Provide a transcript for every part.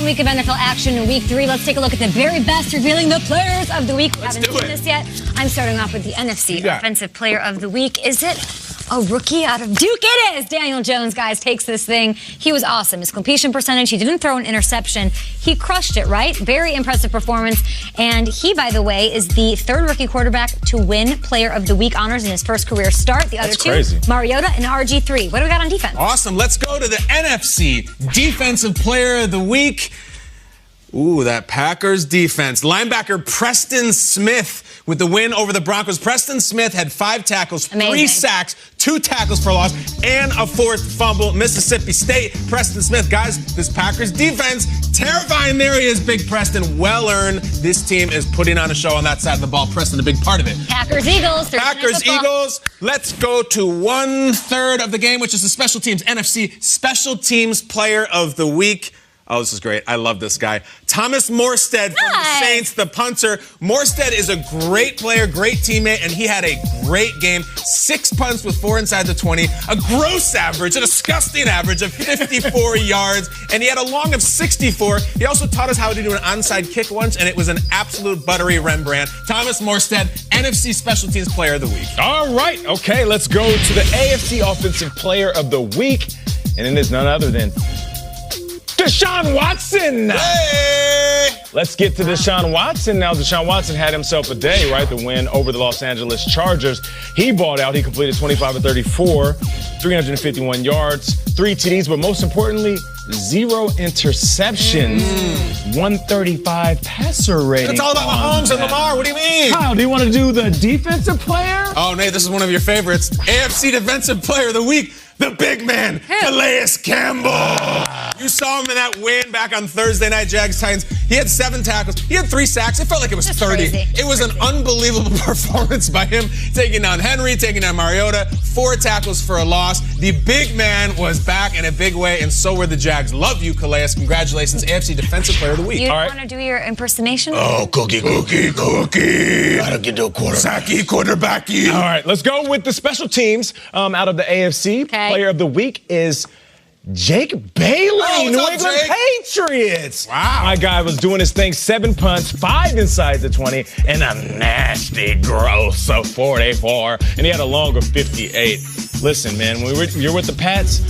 second week of NFL action in week 3. Let's take a look at the very best, revealing the players of the week. We haven't seen this yet. I'm starting off with the NFC Offensive Player of the Week. Is it a rookie out of Duke? It is. Daniel Jones, guys, takes this thing. He was awesome. His completion percentage, he didn't throw an interception. He crushed it, right? Very impressive performance. And he, by the way, is the third rookie quarterback to win Player of the Week honors in his first career start. The other two, Mariota and RG3. What do we got on defense? Awesome. Let's go to the NFC Defensive Player of the Week. Ooh, that Packers defense. Linebacker Preston Smith with the win over the Broncos. Preston Smith had 5 tackles, 3 sacks, 2 tackles for loss, and a 4th fumble. Mississippi State, Preston Smith. Guys, this Packers defense, terrifying. There he is, Big Preston. Well earned. This team is putting on a show on that side of the ball. Preston, a big part of it. Packers-Eagles. Packers-Eagles. Let's go to 1/3 of the game, which is the special teams. NFC Special Teams Player of the Week. Oh, this is great. I love this guy. Thomas Morstead from the Saints, the punter. Morstead is a great player, great teammate, and he had a great game. 6 punts with 4 inside the 20, a gross average, a disgusting average of 54 yards, and he had a long of 64. He also taught us how to do an onside kick once, and it was an absolute buttery Rembrandt. Thomas Morstead, NFC Special Teams Player of the Week. All right, okay, let's go to the AFC Offensive Player of the Week, and it is none other than Deshaun Watson. Hey! Let's get to Deshaun Watson now. Deshaun Watson had himself a day, right? The win over the Los Angeles Chargers. He balled out. He completed 25 of 34, 351 yards, 3 TDs, but most importantly, 0 interceptions, 135 passer rating. It's all about Mahomes and Lamar. What do you mean? Kyle, do you want to do the defensive player? Oh, Nate, this is one of your favorites. AFC Defensive Player of the Week. The big man, Calais Campbell. You saw him in that win back on Thursday night, Jags-Titans. He had 7 tackles. He had 3 sacks. It felt like it was 30. It was an unbelievable performance by him, taking down Henry, taking down Mariota, 4 tackles for a loss. The big man was back in a big way, and so were the Jags. Love you, Calais. Congratulations, AFC Defensive Player of the Week. You want to do your impersonation? Oh, cookie. Gotta get to a quarterbacky. All right, let's go with the special teams out of the AFC. Player of the Week is Jake Bailey, New England Patriots. Wow. My guy was doing his thing, 7 punts, 5 inside the 20, and a nasty, gross of 44. And he had a long of 58. Listen, man, when you're with the Pats,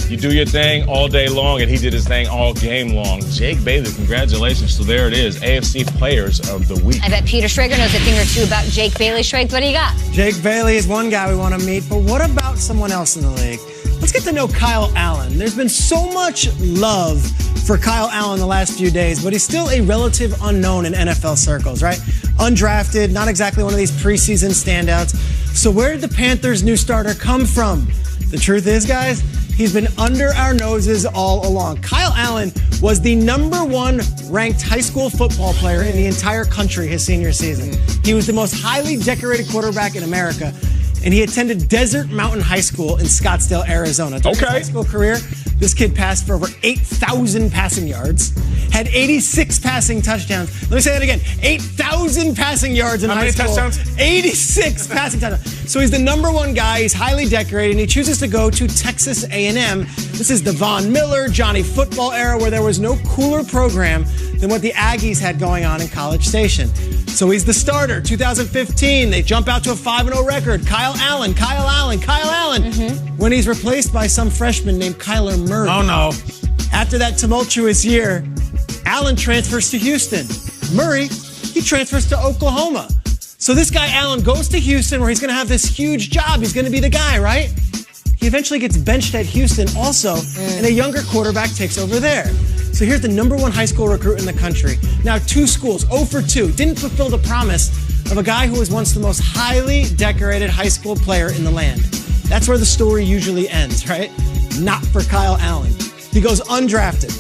you do your thing all day long, and he did his thing all game long. Jake Bailey, congratulations. So there it is, AFC Players of the Week. I bet Peter Schrager knows a thing or two about Jake Bailey. Schrager, what do you got? Jake Bailey is one guy we want to meet, but what about someone else in the league? Let's get to know Kyle Allen. There's been so much love for Kyle Allen the last few days, but he's still a relative unknown in NFL circles, right? Undrafted, not exactly one of these preseason standouts. So where did the Panthers' new starter come from? The truth is, guys, he's been under our noses all along. Kyle Allen was the #1 ranked high school football player in the entire country his senior season. He was the most highly decorated quarterback in America, and he attended Desert Mountain High School in Scottsdale, Arizona. During his high school career, this kid passed for over 8,000 passing yards, had 86 passing touchdowns. Let me say that again. 8,000 passing yards in high school. How many touchdowns? 86 passing touchdowns. So he's the #1 guy. He's highly decorated, and he chooses to go to Texas A&M. This is the Von Miller, Johnny Football era, where there was no cooler program than what the Aggies had going on in College Station. So he's the starter. 2015, they jump out to a 5-0 record. Kyle Allen. When he's replaced by some freshman named Kyler Murray. Oh, no. After that tumultuous year, Allen transfers to Houston. Murray, he transfers to Oklahoma. So this guy Allen goes to Houston where he's going to have this huge job. He's going to be the guy, right? He eventually gets benched at Houston also, and a younger quarterback takes over there. So here's the #1 high school recruit in the country. Now 2 schools, 0 for 2, didn't fulfill the promise of a guy who was once the most highly decorated high school player in the land. That's where the story usually ends, right? Not for Kyle Allen. He goes undrafted.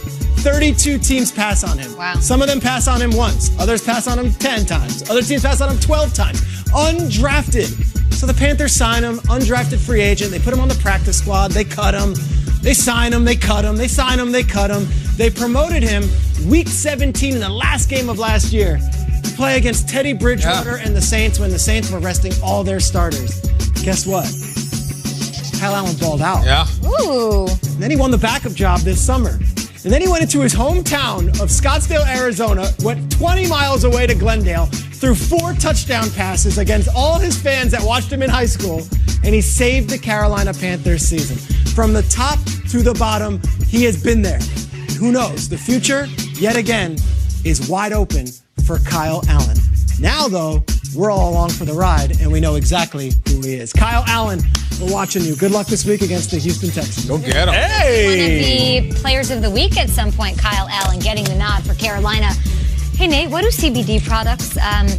32 teams pass on him. Wow. Some of them pass on him once. Others pass on him 10 times. Other teams pass on him 12 times. Undrafted. So the Panthers sign him, undrafted free agent. They put him on the practice squad. They cut him. They sign him. They cut him. They sign him. They cut him. They promoted him week 17 in the last game of last year to play against Teddy Bridgewater and the Saints when the Saints were resting all their starters. Guess what? Kyle Allen balled out. Yeah. Ooh. And then he won the backup job this summer. And then he went into his hometown of Scottsdale, Arizona, went 20 miles away to Glendale, threw 4 touchdown passes against all his fans that watched him in high school, and he saved the Carolina Panthers season. From the top to the bottom, he has been there. And who knows, the future, yet again, is wide open for Kyle Allen. Now, though, we're all along for the ride, and we know exactly who he is. Kyle Allen, we're watching you. Good luck this week against the Houston Texans. Go get him. Hey! One of the players of the week at some point, Kyle Allen, getting the nod for Carolina. Hey, Nate, what do CBD products have